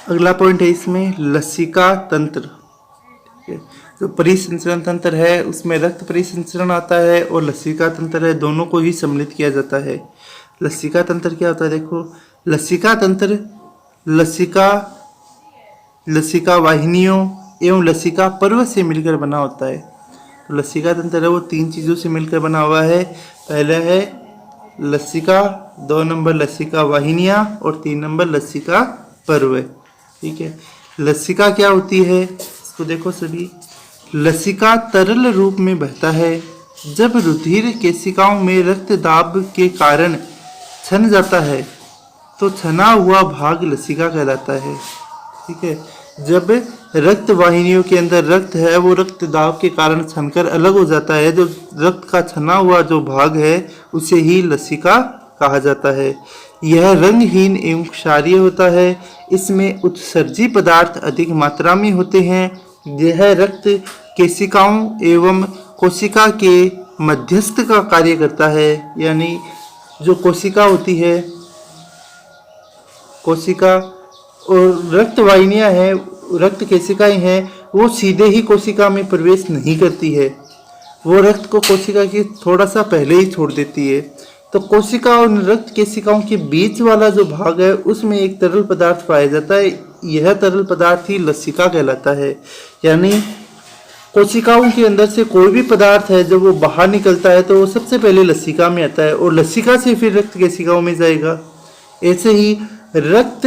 अगला पॉइंट है इसमें लसिका तंत्र। ठीक है, जो परिसंचरण तंत्र है उसमें रक्त परिसंचरण आता है और लसिका तंत्र है, दोनों को ही सम्मिलित किया जाता है। लसिका तंत्र क्या होता है? देखो, लसिका तंत्र लसिका वाहिनियों एवं लसिका पर्व से मिलकर बना होता है। तो लसिका तंत्र है वो 3 चीज़ों से मिलकर बना हुआ है। पहला है लसिका, 2 नंबर लसिका वाहिनियाँ और 3 नंबर लसिका पर्व। ठीक है, लसिका क्या होती है इसको देखो सभी। लसिका तरल रूप में बहता है। जब रुधिर केशिकाओं में रक्त दाब के कारण छन जाता है तो छना हुआ भाग लसिका कहलाता है। ठीक है, जब रक्त वाहिनियों के अंदर रक्त है वो रक्त दाब के कारण छनकर अलग हो जाता है, जो रक्त का छना हुआ जो भाग है उसे ही लसिका कहा जाता है। यह रंगहीन एवं क्षारीय होता है। इसमें उत्सर्जी पदार्थ अधिक मात्रा में होते हैं। यह रक्त केशिकाओं एवं कोशिका के मध्यस्थ का कार्य करता है। यानी जो कोशिका होती है, कोशिका और रक्त वाहिनियाँ हैं, रक्त केशिकाएं हैं, वो सीधे ही कोशिका में प्रवेश नहीं करती है, वो रक्त को कोशिका के थोड़ा सा पहले ही छोड़ देती है। तो कोशिका और रक्त केशिकाओं के बीच वाला जो भाग है उसमें एक तरल पदार्थ पाया जाता है। यह तरल पदार्थ ही लसिका कहलाता है। यानी कोशिकाओं के अंदर से कोई भी पदार्थ है जब वो बाहर निकलता है तो वो सबसे पहले लसिका में आता है और लसिका से फिर रक्त केशिकाओं में जाएगा। ऐसे ही रक्त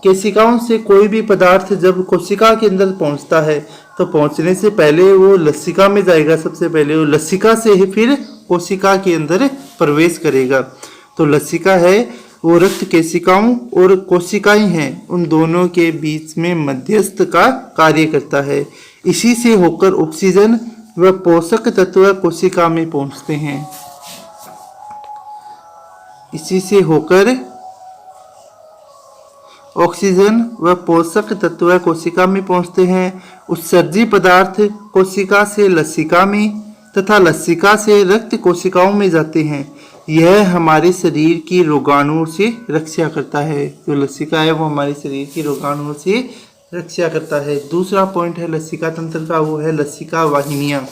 केशिकाओं से कोई भी पदार्थ जब कोशिका के अंदर पहुंचता है तो पहुंचने से पहले वो लसिका में जाएगा, सबसे पहले वो लसिका से ही फिर कोशिका के अंदर प्रवेश करेगा। तो लसिका है वो रक्त केशिकाओं और कोशिकाएं हैं उन दोनों के बीच में मध्यस्थ का कार्य करता है। इसी से होकर ऑक्सीजन व पोषक तत्व कोशिका में पहुंचते हैं। इसी से होकर ऑक्सीजन व पोषक तत्व कोशिका में पहुंचते हैं। उत्सर्जी पदार्थ कोशिका से लसिका में तथा लसिका से रक्त कोशिकाओं में जाते हैं। यह हमारे शरीर की रोगाणुओं से रक्षा करता है। जो लसिका है वो हमारे शरीर की रोगाणुओं से रक्षा करता है। दूसरा पॉइंट है लसिका तंत्र का, वो है लसिका वाहिनियाँ।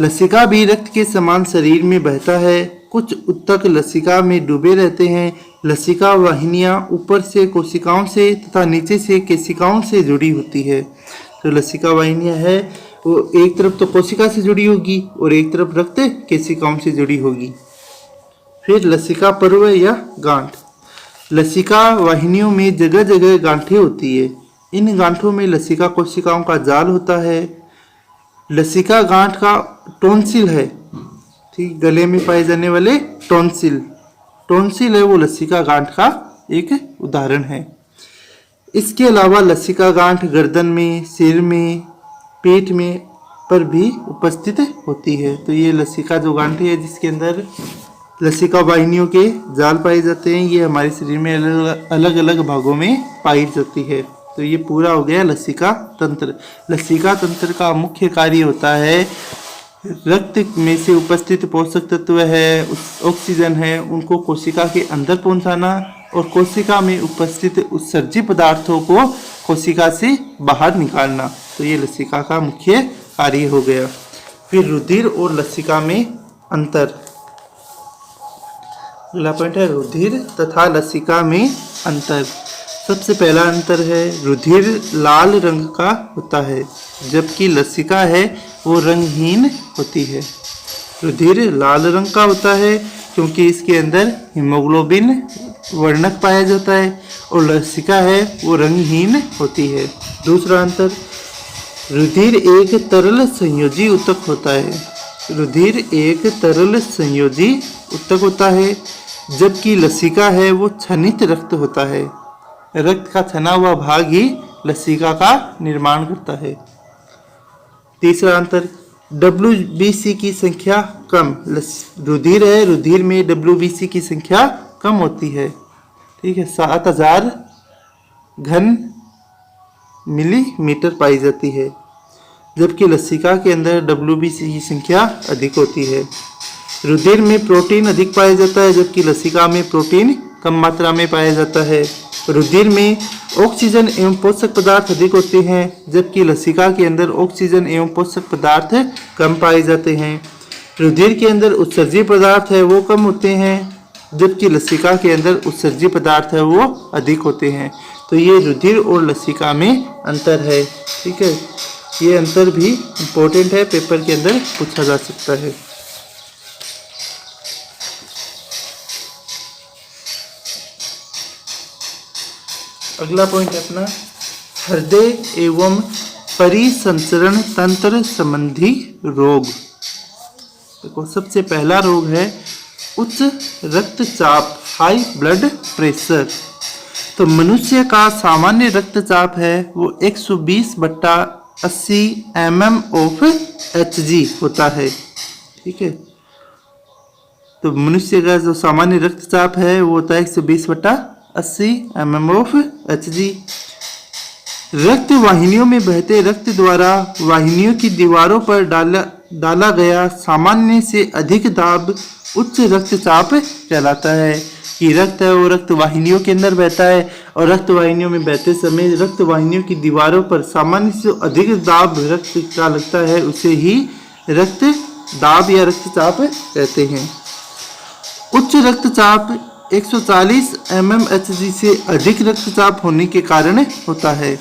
लसिका भी रक्त के समान शरीर में बहता है। कुछ ऊतक लसिका में डूबे रहते हैं। लसिका वाहिनियाँ ऊपर से कोशिकाओं से तथा नीचे से केशिकाओं से जुड़ी होती है। तो लसिका वाहिनियाँ है वो एक तरफ तो कोशिका से जुड़ी होगी और एक तरफ रक्त केशिकाओं से जुड़ी होगी। फिर लसिका पर्व या गांठ। लसिका वाहिनियों में जगह जगह गांठें होती है। इन गांठों में लसिका कोशिकाओं का जाल होता है। लसिका गांठ का टॉन्सिल है, ठीक, गले में पाए जाने वाले टॉन्सिल है वो लसिका गांठ का एक उदाहरण है। इसके अलावा लसिका गांठ गर्दन में, सिर में, पेट में पर भी उपस्थित होती है। तो ये लसिका जो गांठ है जिसके अंदर लसिका वाहिनियों के जाल पाए जाते हैं, ये हमारे शरीर में अलग अलग भागों में पाई जाती है। तो ये पूरा हो गया लसिका तंत्र। लसिका तंत्र का मुख्य कार्य होता है रक्त में से उपस्थित पोषक तत्व है, ऑक्सीजन है, उनको कोशिका के अंदर पहुंचाना और कोशिका में उपस्थित उत्सर्जी पदार्थों को कोशिका से बाहर निकालना। तो ये लसिका का मुख्य कार्य हो गया। फिर रुधिर और लसिका में अंतर। अगला पॉइंट है रुधिर तथा लसिका में अंतर। सबसे पहला अंतर है रुधिर लाल रंग का होता है जबकि लसिका है वो रंगहीन होती है। रुधिर लाल रंग का होता है क्योंकि इसके अंदर हीमोग्लोबिन वर्णक पाया जाता है और लसिका है वो रंगहीन होती है। दूसरा अंतर, रुधिर एक तरल संयोजी ऊतक होता है। रुधिर एक तरल संयोजी ऊतक होता है जबकि लसिका है वो छनित रक्त होता है। रक्त का छना हुआ भाग ही लसिका का निर्माण करता है। तीसरा अंतर, WBC की संख्या कम। रुधिर है, रुधिर में WBC की संख्या कम होती है, ठीक है, 7000 घन मिलीमीटर पाई जाती है, जबकि लसिका के अंदर WBC की संख्या अधिक होती है। रुधिर में प्रोटीन अधिक पाया जाता है जबकि लसिका में प्रोटीन कम मात्रा में पाया जाता है। रुधिर में ऑक्सीजन एवं पोषक पदार्थ अधिक होते हैं, जबकि लसिका के अंदर ऑक्सीजन एवं पोषक पदार्थ कम पाए जाते हैं। रुधिर के अंदर उत्सर्जी पदार्थ है वो कम होते हैं, जबकि लसिका के अंदर उत्सर्जी पदार्थ है वो अधिक होते हैं। तो ये रुधिर और लसिका में अंतर है। ठीक है, ये अंतर भी इम्पोर्टेंट है, पेपर के अंदर पूछा जा सकता है। अगला पॉइंट है अपना हृदय एवं परिसंचरण तंत्र संबंधी रोग। देखो, सबसे पहला रोग है उच्च रक्तचाप, हाई ब्लड प्रेशर। तो मनुष्य का सामान्य रक्तचाप है वो 120/80 mm/Hg होता है। ठीक है, तो मनुष्य का जो सामान्य रक्तचाप है वो होता है 120/80 mm/Hg। रक्त वाहिनियों में बहते रक्त द्वारा वाहिनियों की दीवारों पर डाला गया सामान्य से अधिक दाब उच्च रक्तचाप कहलाता है। कि रक्त है वो रक्त वाहिनियों के अंदर बहता है और रक्त वाहिनियों में बहते समय रक्त वाहिनियों की दीवारों पर सामान्य से अधिक दाब रक्त का लगता है, उसे ही रक्त दाब या रक्तचाप कहते हैं। उच्च रक्तचाप 140 mmHg से अधिक रक्तचाप होने के कारण होता है।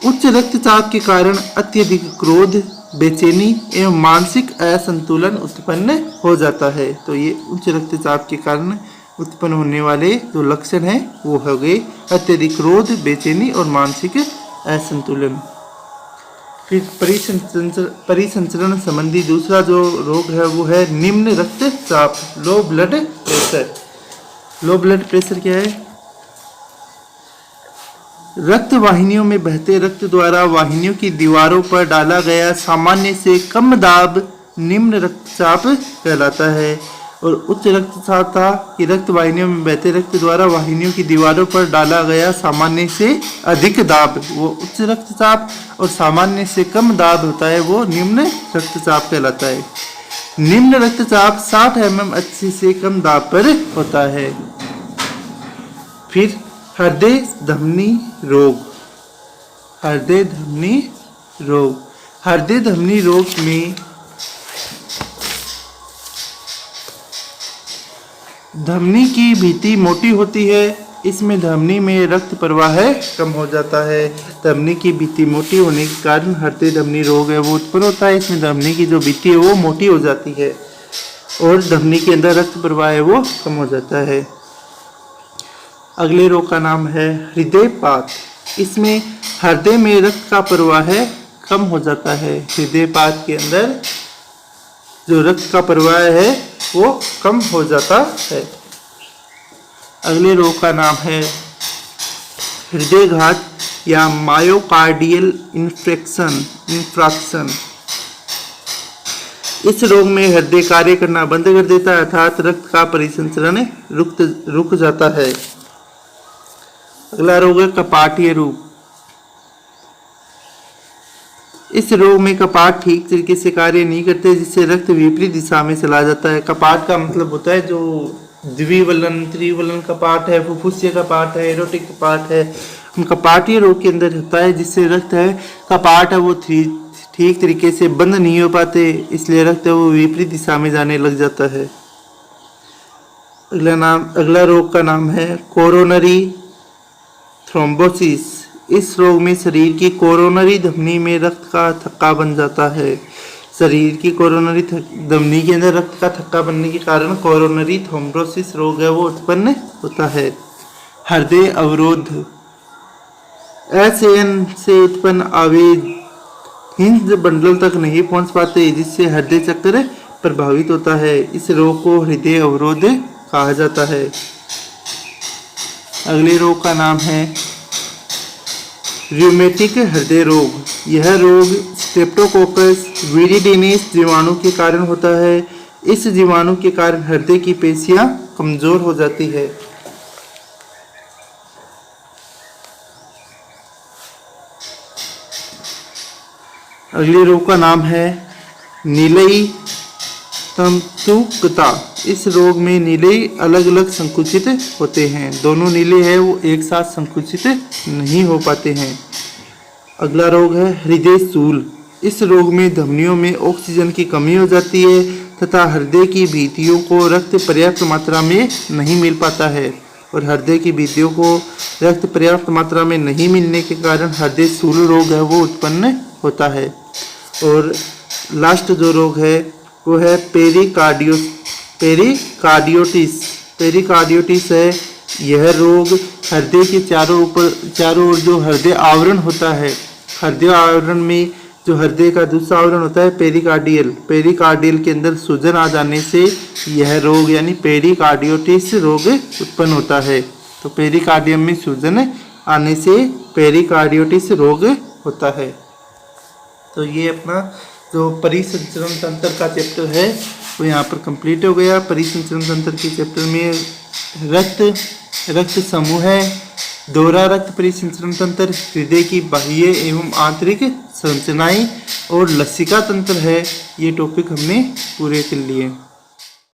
उच्च रक्तचाप के कारण अत्यधिक क्रोध, बेचैनी एवं मानसिक असंतुलन उत्पन्न हो जाता है। तो ये उच्च रक्तचाप के कारण उत्पन्न होने वाले जो लक्षण हैं वो हो गए अत्यधिक क्रोध, बेचैनी और मानसिक असंतुलन। फिर परिसंचरण संबंधी दूसरा जो रोग है वो है निम्न रक्तचाप, low blood pressure. Low blood pressure क्या है? रक्त वाहिनियों में बहते रक्त द्वारा वाहिनियों की दीवारों पर डाला गया सामान्य से कम दाब निम्न रक्तचाप कहलाता है। और उच्च रक्तचाप था कि रक्त वाहिनियों में बहते रक्त द्वारा वाहिनियों की दीवारों पर डाला गया सामान्य से अधिक दाब, वो उच्च रक्तचाप, और सामान्य से कम दाब होता है वो निम्न रक्तचाप कहलाता है। निम्न रक्तचाप 60 mmHg से कम दाब पर होता है। फिर हृदय धमनी रोग। हृदय धमनी रोग, हृदय धमनी रोग में धमनी की भित्ति मोटी होती है, इसमें धमनी में रक्त प्रवाह कम हो जाता है। धमनी की भित्ति मोटी होने के कारण हृदय धमनी रोग है वो उत्पन्न होता है। इसमें धमनी की जो भित्ति है वो मोटी हो जाती है और धमनी के अंदर रक्त प्रवाह है वो कम हो जाता है। अगले रोग का नाम है हृदयपात। इसमें हृदय में रक्त का प्रवाह कम हो जाता है। हृदयपात के अंदर जो रक्त का प्रवाह है वो कम हो जाता है। अगले रोग का नाम है हृदयघात या मायोकार्डियल इंफ्रैक्शन। इस रोग में हृदय कार्य करना बंद कर देता है, अर्थात रक्त का परिसंचरण रुक जाता है। अगला रोग है कपाटीय रोग। इस रोग में कपाट ठीक तरीके से कार्य नहीं करते, जिससे रक्त विपरीत दिशा में चला जाता है। कपाट का मतलब होता है जो द्विवलन, त्रिवलन कपाट है, फुफ्फुसीय कपाट है, एरोटिक कपाट है। कपाटीय रोग के अंदर होता है जिससे रक्त है कपाट है वो ठीक तरीके से बंद नहीं हो पाते, इसलिए रक्त है वो विपरीत दिशा में जाने लग जाता है। अगला रोग का नाम है कोरोनरी थ्रोम्बोसिस। इस रोग में शरीर की कोरोनरी धमनी में रक्त का थक्का बन जाता है। शरीर की कोरोनरी धमनी के अंदर रक्त का थक्का बनने के कारण कोरोनरी थ्रोम्बोसिस रोग है वो उत्पन्न होता है। हृदय अवरोध। एसएन से उत्पन्न आवेग हिंज बंडल तक नहीं पहुंच पाते, जिससे हृदय चक्र प्रभावित होता है। इस रोग को हृदय अवरोध कहा जाता है। अगले रोग का नाम है र्यूमेटिक हृदय रोग। यह रोग स्ट्रेप्टोकोकस विरिडिनिस जीवाणु के कारण होता है। इस जीवाणु के कारण हृदय की पेशियां कमजोर हो जाती है। अगले रोग का नाम है नीलई तंतुकता, इस रोग में नीले अलग अलग संकुचित होते हैं, दोनों नीले हैं वो एक साथ संकुचित नहीं हो पाते हैं। अगला रोग है हृदय शूल। इस रोग में धमनियों में ऑक्सीजन की कमी हो जाती है तथा हृदय की भित्तियों को रक्त पर्याप्त मात्रा में नहीं मिल पाता है, और हृदय की भित्तियों को रक्त पर्याप्त मात्रा में नहीं मिलने के कारण हृदय शूल रोग है वो उत्पन्न होता है। और लास्ट जो रोग है वो है पेरिकार्डियोटिस है। यह रोग हृदय के चारों ओर जो हृदय आवरण होता है, हृदय आवरण में जो हृदय का दूसरा आवरण होता है पेरिकार्डियल के अंदर सूजन आ जाने से यह रोग यानी पेरिकार्डियोटिस रोग उत्पन्न होता है। तो पेरिकार्डियम में सूजन आने से पेरिकार्डियोटिस रोग होता है। तो ये अपना जो परिसंचरण तंत्र का चैप्टर है वो यहाँ पर कंप्लीट हो गया। परिसंचरण तंत्र के चैप्टर में रक्त समूह है, दोहरा रक्त परिसंचरण तंत्र, हृदय की बाह्य एवं आंतरिक संरचनाएं और लसिका तंत्र है। ये टॉपिक हमने पूरे कर लिए।